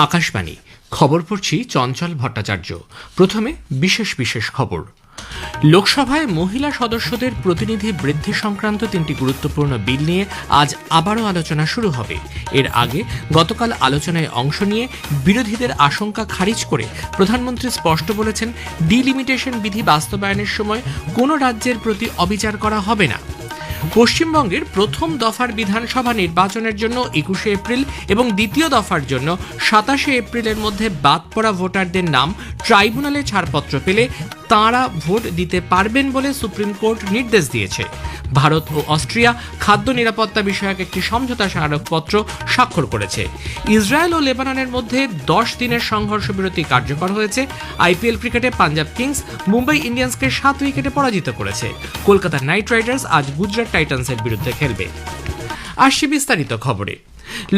আকাশবাণী খবর পড়ছি চঞ্চল ভট্টাচার্য। প্রথমে বিশেষ খবর। লোকসভায় মহিলা সদস্যদের প্রতিনিধি বৃদ্ধি সংক্রান্ত তিনটি গুরুত্বপূর্ণ বিল নিয়ে আজ আবারও আলোচনা শুরু হবে। এর আগে গতকাল আলোচনায় অংশ নিয়ে বিরোধীদের আশঙ্কা খারিজ করে প্রধানমন্ত্রী স্পষ্ট বলেছেন, ডিলিমিটেশন বিধি বাস্তবায়নের সময় কোনো রাজ্যের প্রতি অবিচার করা হবে না। পশ্চিমবঙ্গের প্রথম দফার বিধানসভা নির্বাচনের জন্য 21শে এপ্রিল এবং দ্বিতীয় দফার জন্য 27শে এপ্রিলের মধ্যে বাদ পড়া ভোটারদের নাম ট্রাইব্যুনালে ছাড়পত্র পেলে তাঁরা ভোট দিতে পারবেন বলে সুপ্রিম কোর্ট নির্দেশ দিয়েছে। ভারত ও অস্ট্রিয়া খাদ্য নিরাপত্তা বিষয়ক একটি সমঝোতা স্মারকপত্র স্বাক্ষর করেছে। ইসরায়েল ও লেবাননের মধ্যে 10 দিনের সংঘর্ষ বিরতি কার্যকর হয়েছে। আইপিএল ক্রিকেটে পাঞ্জাব কিংস মুম্বাই ইন্ডিয়ান্সকে 7 উইকেটে পরাজিত করেছে। কলকাতা নাইট রাইডার্স আজ গুজরাট টাইটান্সের বিরুদ্ধে খেলবে। আসছি বিস্তারিত খবরে।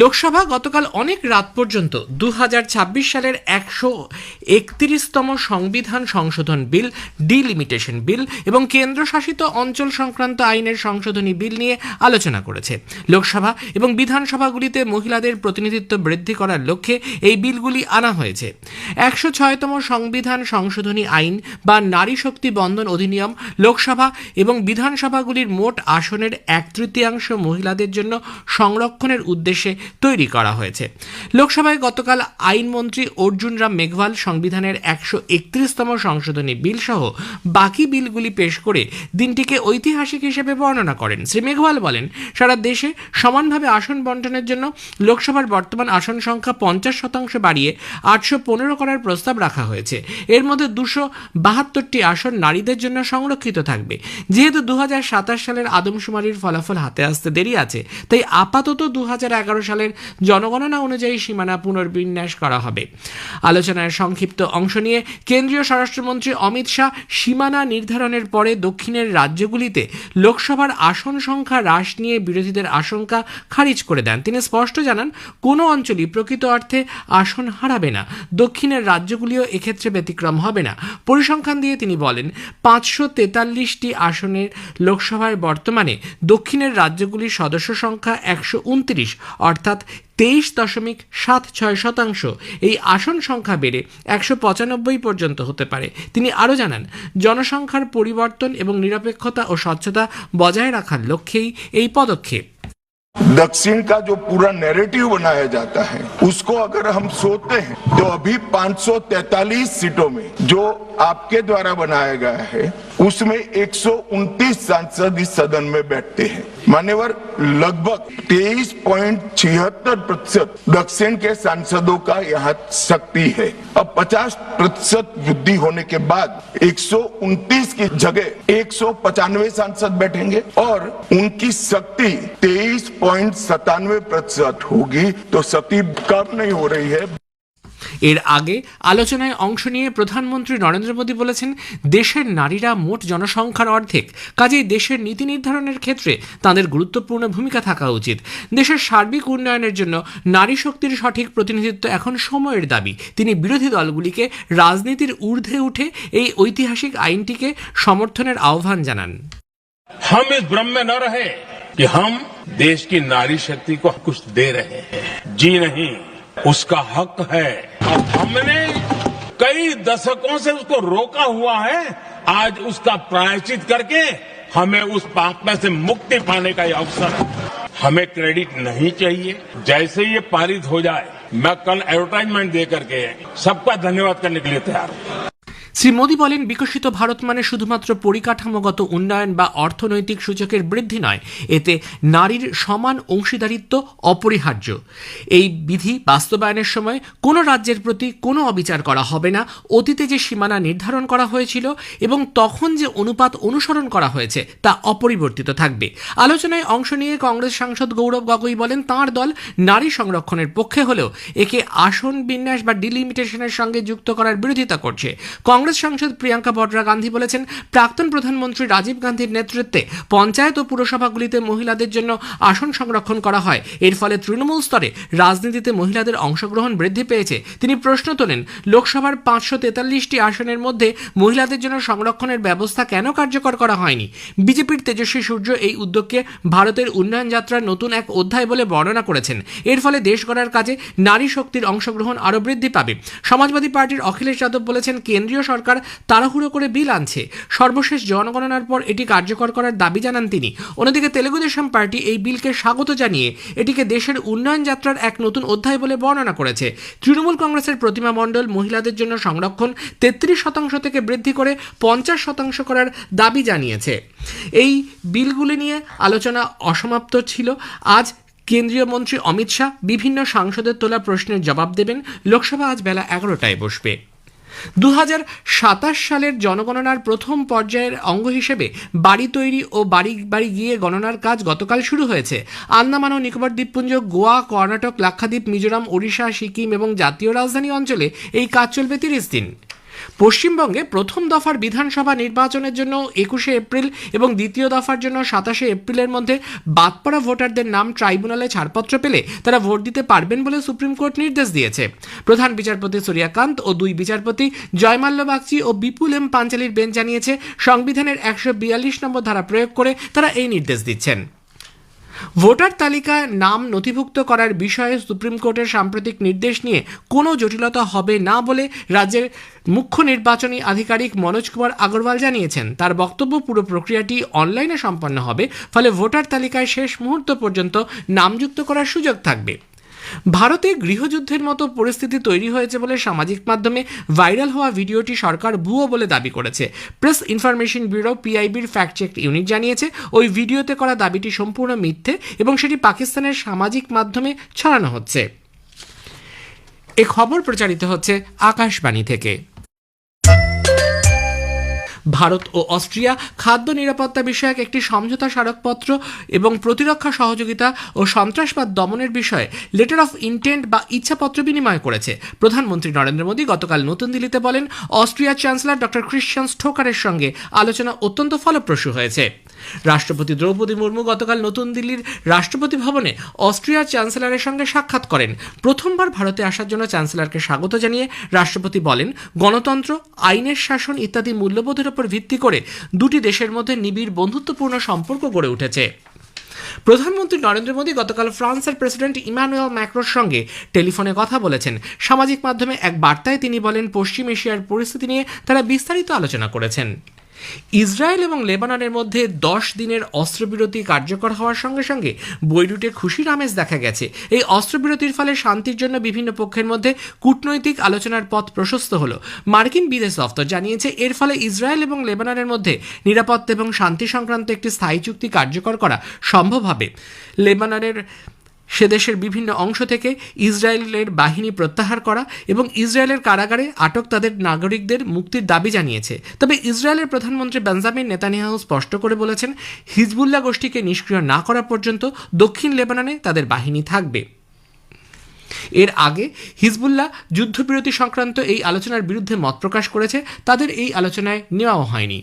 লোকসভা গতকাল অনেক রাত পর্যন্ত 2026 সালের 131তম সংবিধান সংশোধন বিল, ডিলিমিটেশন বিল এবং কেন্দ্রশাসিত অঞ্চল সংক্রান্ত আইনের সংশোধনী বিল নিয়ে আলোচনা করেছে। লোকসভা এবং বিধানসভাগুলিতে মহিলাদের প্রতিনিধিত্ব বৃদ্ধি করার লক্ষ্যে এই বিলগুলি আনা হয়েছে। 106তম সংবিধান সংশোধনী আইন বা নারী শক্তি বন্ধন অধিনিয়ম লোকসভা এবং বিধানসভাগুলির মোট আসনের 1/3 মহিলাদের জন্য সংরক্ষণের উদ্দেশ্যে তৈরি করা হয়েছে। লোকসভায় গতকাল আইনমন্ত্রী অর্জুন রাম মেঘওয়াল সংবিধানের 131তম সংশোধনী বিল সহ বাকি বিলগুলি পেশ করে দিনটিকে ঐতিহাসিক হিসেবে বর্ণনা করেন। শ্রী মেঘওয়াল বলেন, সারা দেশে সমানভাবে আসন বণ্টনের জন্য লোকসভার বর্তমান আসন সংখ্যা 50% বাড়িয়ে 815 করার প্রস্তাব রাখা হয়েছে। এর মধ্যে 272টি আসন নারীদের জন্য সংরক্ষিত থাকবে। যেহেতু 2027 সালের আদমশুমারির ফলাফল হাতে আসতে দেরি আছে, তাই আপাতত 2011 সালের জনগণনা অনুযায়ী সীমানা পুনর্বিন্যাস করা হবে। আলোচনায় সংক্ষিপ্ত অংশ নিয়ে কেন্দ্রীয় স্বরাষ্ট্রমন্ত্রী অমিত শাহ সীমানা নির্ধারণের পরে দক্ষিণের রাজ্যগুলিতে লোকসভার আসন সংখ্যা হ্রাস নিয়ে বিরোধীদের আশঙ্কা খারিজ করে দেন। তিনি স্পষ্ট জানান, কোনো অঞ্চলই প্রকৃত অর্থে আসন হারাবে না। দক্ষিণের রাজ্যগুলিও এক্ষেত্রে ব্যতিক্রম হবে না। পরিসংখ্যান দিয়ে তিনি বলেন, 543টি আসনের লোকসভায় বর্তমানে দক্ষিণের রাজ্যগুলির সদস্য সংখ্যা 129, অর্থাৎ 23.76%। এই আসন সংখ্যা বেড়ে 195 পর্যন্ত হতে পারে। তিনি আরও জানান, জনসংখ্যার পরিবর্তন এবং নিরপেক্ষতা ও স্বচ্ছতা বজায় রাখার লক্ষ্যেই এই পদক্ষেপ। दक्षिण का जो पूरा नैरेटिव बनाया जाता है, उसको अगर हम सोचते हैं तो अभी 543 सीटों में जो आपके द्वारा बनाया गया है, उसमें 129 सांसद इस सदन में बैठते हैं। मान्यवर, लगभग 23.76% दक्षिण के सांसदों का यहाँ शक्ति है। अब 50% वृद्धि होने के बाद 129 की जगह 195 सांसद बैठेंगे और उनकी शक्ति 23.97% होगी, तो शक्ति कम नहीं हो रही है। এর আগে আলোচনায় অংশ নিয়ে প্রধানমন্ত্রী নরেন্দ্র মোদী বলেছেন, দেশের নারীরা মোট জনসংখ্যার অর্ধেক, কাজেই দেশের নীতি নির্ধারণের ক্ষেত্রে তাদের গুরুত্বপূর্ণ ভূমিকা থাকা উচিত। দেশের সার্বিক উন্নয়নের জন্য নারী শক্তির সঠিক প্রতিনিধিত্ব এখন সময়ের দাবি। তিনি বিরোধী দলগুলিকে রাজনীতির ঊর্ধ্বে উঠে এই ঐতিহাসিক আইনটিকে সমর্থনের আহ্বান জানান। हम इस भ्रम में न रहे कि हम देश की नारी शक्ति को कुछ दे रहे हैं। जी नहीं, उसका हक है और हमने कई दशकों से उसको रोका हुआ है। आज उसका प्रायश्चित करके हमें उस पाप में से मुक्ति पाने का ये अवसर है। हमें क्रेडिट नहीं चाहिए। जैसे ये पारित हो जाए, मैं कल एडवर्टाइजमेंट दे करके सबका धन्यवाद करने के लिए तैयार हूं। শ্রী মোদী বলেন, বিকশিত ভারত মানে শুধুমাত্র পরিকাঠামোগত উন্নয়ন বা অর্থনৈতিক সূচকের বৃদ্ধি নয়, এতে নারীর সমান অংশীদারিত্ব অপরিহার্য। এই বিধি বাস্তবায়নের সময় কোনো রাজ্যের প্রতি কোনো অবিচার করা হবে না। অতীতে যে সীমানা নির্ধারণ করা হয়েছিল এবং তখন যে অনুপাত অনুসরণ করা হয়েছে তা অপরিবর্তিত থাকবে। আলোচনায় অংশ নিয়ে কংগ্রেস সাংসদ গৌরব গগৈ বলেন, তাঁর দল নারী সংরক্ষণের পক্ষে হলেও একে আসন বিন্যাস বা ডিলিমিটেশনের সঙ্গে যুক্ত করার বিরোধিতা করছে। কংগ্রেস সাংসদ প্রিয়াঙ্কা বড়রা গান্ধী বলেছেন, প্রাক্তন প্রধানমন্ত্রী রাজীব গান্ধীর নেতৃত্বে পঞ্চায়েত ও পুরসভাগুলিতে মহিলাদের জন্য আসন সংরক্ষণ করা হয়। এর ফলে তৃণমূল স্তরে রাজনীতিতে মহিলাদের অংশগ্রহণ বৃদ্ধি পেয়েছে। তিনি প্রশ্ন তোলেন, লোকসভার 543টি আসনের মধ্যে মহিলাদের জন্য সংরক্ষণের ব্যবস্থা কেন কার্যকর করা হয়নি। বিজেপির তেজস্বী সূর্য এই উদ্যোগকে ভারতের উন্নয়ন যাত্রার নতুন এক অধ্যায় বলে বর্ণনা করেছেন। এর ফলে দেশ গড়ার কাজে নারী শক্তির অংশগ্রহণ আরও বৃদ্ধি পাবে। সমাজবাদী পার্টির অখিলেশ যাদব বলেছেন, কেন্দ্রীয় সরকার তাড়াহুড়ো করে বিল আনছে, সর্বশেষ জনগণনার পর এটি কার্যকর করার দাবি জানান তিনি। অন্যদিকে তেলুগু দেশম পার্টি এই বিলকে স্বাগত জানিয়ে এটিকে দেশের উন্নয়ন যাত্রার এক নতুন অধ্যায় বলে বর্ণনা করেছে। তৃণমূল কংগ্রেসের প্রতিমা মণ্ডল মহিলাদের জন্য সংরক্ষণ 33% থেকে বৃদ্ধি করে 50% করার দাবি জানিয়েছে। এই বিলগুলি নিয়ে আলোচনা অসমাপ্ত ছিল। আজ কেন্দ্রীয় মন্ত্রী অমিত শাহ বিভিন্ন সাংসদের তোলা প্রশ্নের জবাব দেবেন। লোকসভা আজ বেলা 11টায় বসবে। 2027 সালের জনগণনার প্রথম পর্যায়ের অঙ্গ হিসেবে বাড়ি তৈরি ও বাড়ি বাড়ি গিয়ে গণনার কাজ গতকাল শুরু হয়েছে। আন্দামান ও নিকোবর দ্বীপপুঞ্জ, গোয়া, কর্ণাটক, লাক্ষাদ্বীপ, মিজোরাম, ওড়িশা, সিকিম এবং জাতীয় রাজধানী অঞ্চলে এই কাজ চলবে 30 দিন। পশ্চিমবঙ্গে প্রথম দফার বিধানসভা নির্বাচনের জন্য 21শে এপ্রিল এবং দ্বিতীয় দফার জন্য 27শে এপ্রিলের মধ্যে বাদ পড়া ভোটারদের নাম ট্রাইব্যুনালে ছাড়পত্র পেলে তারা ভোট দিতে পারবেন বলে সুপ্রিম কোর্ট নির্দেশ দিয়েছে। প্রধান বিচারপতি সূর্যকান্ত ও 2 বিচারপতি জয়মাল্য বাগচি ও বিপুল এম পাঞ্চালির বেঞ্চ জানিয়েছে, সংবিধানের 142 নম্বর ধারা প্রয়োগ করে তারা এই নির্দেশ দিচ্ছেন। ভোটার তালিকায় নাম নথিভুক্ত করার বিষয়ে সুপ্রিম কোর্টের সাম্প্রতিক নির্দেশ নিয়ে কোনো জটিলতা হবে না বলে রাজ্যের মুখ্য নির্বাচনী আধিকারিক মনোজ কুমার আগরওয়াল জানিয়েছেন। তার বক্তব্য, পুরো প্রক্রিয়াটি অনলাইনে সম্পন্ন হবে, ফলে ভোটার তালিকায় শেষ মুহূর্ত পর্যন্ত নামযুক্ত করার সুযোগ থাকবে। ভারতে গৃহযুদ্ধের মতো পরিস্থিতি তৈরি হয়েছে বলে সামাজিক মাধ্যমে ভাইরাল হওয়া ভিডিওটি সরকার ভুয়ো বলে দাবি করেছে। প্রেস ইনফরমেশন ব্যুরো পিআইবির ফ্যাক্ট চেক ইউনিট জানিয়েছে, ওই ভিডিওতে করা দাবিটি সম্পূর্ণ মিথ্যে এবং সেটি পাকিস্তানের সামাজিক মাধ্যমে ছড়ানো হচ্ছে। এ খবর প্রচারিত হচ্ছে আকাশবাণী থেকে। ভারত ও অস্ট্রিয়া খাদ্য নিরাপত্তা বিষয়ক একটি সমঝোতা স্মারকপত্র এবং প্রতিরক্ষা সহযোগিতা ও সন্ত্রাসবাদ দমনের বিষয়ে লেটার অফ ইন্টেন্ট বা ইচ্ছাপত্র বিনিময় করেছে। প্রধানমন্ত্রী নরেন্দ্র মোদী গতকাল নতুন দিল্লিতে বলেন, অস্ট্রিয়ার চ্যান্সেলর ডক্টর ক্রিশ্চিয়ান স্টোকারের সঙ্গে আলোচনা অত্যন্ত ফলপ্রসূ হয়েছে। রাষ্ট্রপতি দ্রৌপদী মুর্মু গতকাল নতুন দিল্লির রাষ্ট্রপতি ভবনে অস্ট্রিয়ার চ্যান্সেলরের সঙ্গে সাক্ষাৎ করেন। প্রথমবার ভারতে আসার জন্য চ্যান্সেলরকে স্বাগত জানিয়ে রাষ্ট্রপতি বলেন, গণতন্ত্র, আইনের শাসন ইত্যাদি মূল্যবোধের উপর ভিত্তি করে দুটি দেশের মধ্যে নিবিড় বন্ধুত্বপূর্ণ সম্পর্ক গড়ে উঠেছে। প্রধানমন্ত্রী নরেন্দ্র মোদী গতকাল ফ্রান্সের প্রেসিডেন্ট ইমানুয়েল ম্যাক্রোর সঙ্গে টেলিফোনে কথা বলেছেন। সামাজিক মাধ্যমে এক বার্তায় তিনি বলেন, পশ্চিম এশিয়ার পরিস্থিতি নিয়ে তারা বিস্তারিত আলোচনা করেছেন। ইসরায়েল এবং লেবাননের মধ্যে 10 দিনের অস্ত্রবিরতি কার্যকর হওয়ার সঙ্গে সঙ্গে বৈরুটে খুশির আমেজ দেখা গেছে। এই অস্ত্রবিরতির ফলে শান্তির জন্য বিভিন্ন পক্ষের মধ্যে কূটনৈতিক আলোচনার পথ প্রশস্ত হলো। মার্কিন বিদেশ দফতর জানিয়েছে, এর ফলে ইসরায়েল এবং লেবাননের মধ্যে নিরাপত্তা এবং শান্তি সংক্রান্ত একটি স্থায়ী চুক্তি কার্যকর করা সম্ভব হবে। লেবাননের সে দেশের বিভিন্ন অংশ থেকে ইসরায়েলের বাহিনী প্রত্যাহার করা এবং ইসরায়েলের কারাগারে আটক তাদের নাগরিকদের মুক্তির দাবি জানিয়েছে। তবে ইসরায়েলের প্রধানমন্ত্রী বেঞ্জামিন নেতানিয়াহু স্পষ্ট করে বলেছেন, হিজবুল্লাহ গোষ্ঠীকে নিষ্ক্রিয় না করা পর্যন্ত দক্ষিণ লেবাননে তাদের বাহিনী থাকবে। এর আগে হিজবুল্লাহ যুদ্ধবিরতি সংক্রান্ত এই আলোচনার বিরুদ্ধে মত প্রকাশ করেছে, তাদের এই আলোচনায় নেওয়াও হয়নি।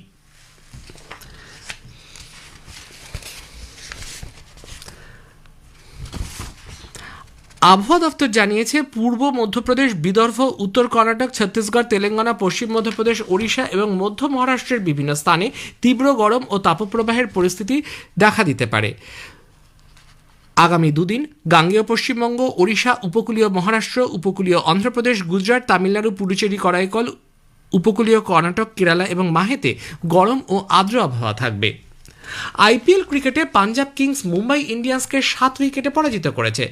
আবহাওয়া দপ্তর জানিয়েছে, পূর্ব মধ্যপ্রদেশ, বিদর্ভ, উত্তর কর্ণাটক, ছত্তিশগড়, তেলেঙ্গানা, পশ্চিম মধ্যপ্রদেশ, ওড়িশা এবং মধ্য মহারাষ্ট্রের বিভিন্ন স্থানে তীব্র গরম ও তাপপ্রবাহের পরিস্থিতি দেখা দিতে পারে। আগামী 2 দিন গাঙ্গেয় পশ্চিমবঙ্গ, ওড়িশা, উপকূলীয় মহারাষ্ট্র, উপকূলীয় অন্ধ্রপ্রদেশ, গুজরাট, তামিলনাড়ু, পুডুচেরি, করাইকল, উপকূলীয় কর্ণাটক, কেরালা এবং মাহেতে গরম ও আর্দ্র আবহাওয়া থাকবে। আইপিএল ক্রিকেটে পাঞ্জাব কিংস মুম্বাই ইন্ডিয়ান্সকে 7 উইকেটে পরাজিত করেছে।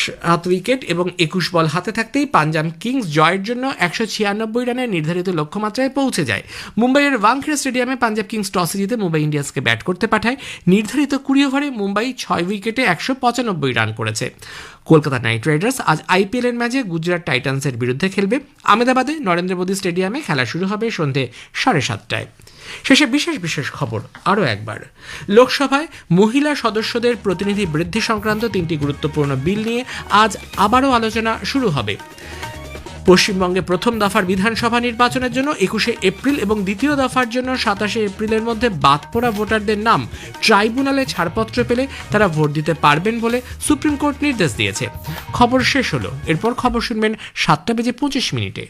7 উইকেট এবং 21 বল হাতে থাকতেই পাঞ্জাব কিংস জয়ের জন্য 196 রানের নির্ধারিত লক্ষ্যমাত্রায় পৌঁছে যায়। মুম্বাইয়ের ওয়াংখেড়ে স্টেডিয়ামে পাঞ্জাব কিংস টসে জিতে মুম্বাই ইন্ডিয়ান্সকে ব্যাট করতে পাঠায়। নির্ধারিত 20 ওভারে মুম্বাই 6 উইকেটে 195 রান করেছে। কলকাতা নাইট রাইডার্স আজ আইপিএল এর ম্যাচে গুজরাট টাইটান্সের বিরুদ্ধে খেলবে। আহমেদাবাদে নরেন্দ্র মোদী স্টেডিয়ামে খেলা শুরু হবে সন্ধে 7:30টায়। শেষে বিশেষ খবর আরও একবার। লোকসভায় মহিলা সদস্যদের প্রতিনিধি বৃদ্ধি সংক্রান্ত 3টি গুরুত্বপূর্ণ বিল নিয়ে আজ আবারও আলোচনা শুরু হবে। পশ্চিমবঙ্গে প্রথম দফার বিধানসভা নির্বাচনের জন্য 21শে এপ্রিল এবং দ্বিতীয় দফার জন্য 27শে এপ্রিলের মধ্যে বাদ পড়া ভোটারদের নাম ট্রাইব্যুনালে ছাড়পত্র পেলে তারা ভোট দিতে পারবেন বলে সুপ্রিম কোর্ট নির্দেশ দিয়েছে। খবর শেষ হলো, এরপর খবর শুনবেন 7:25 মিনিটে।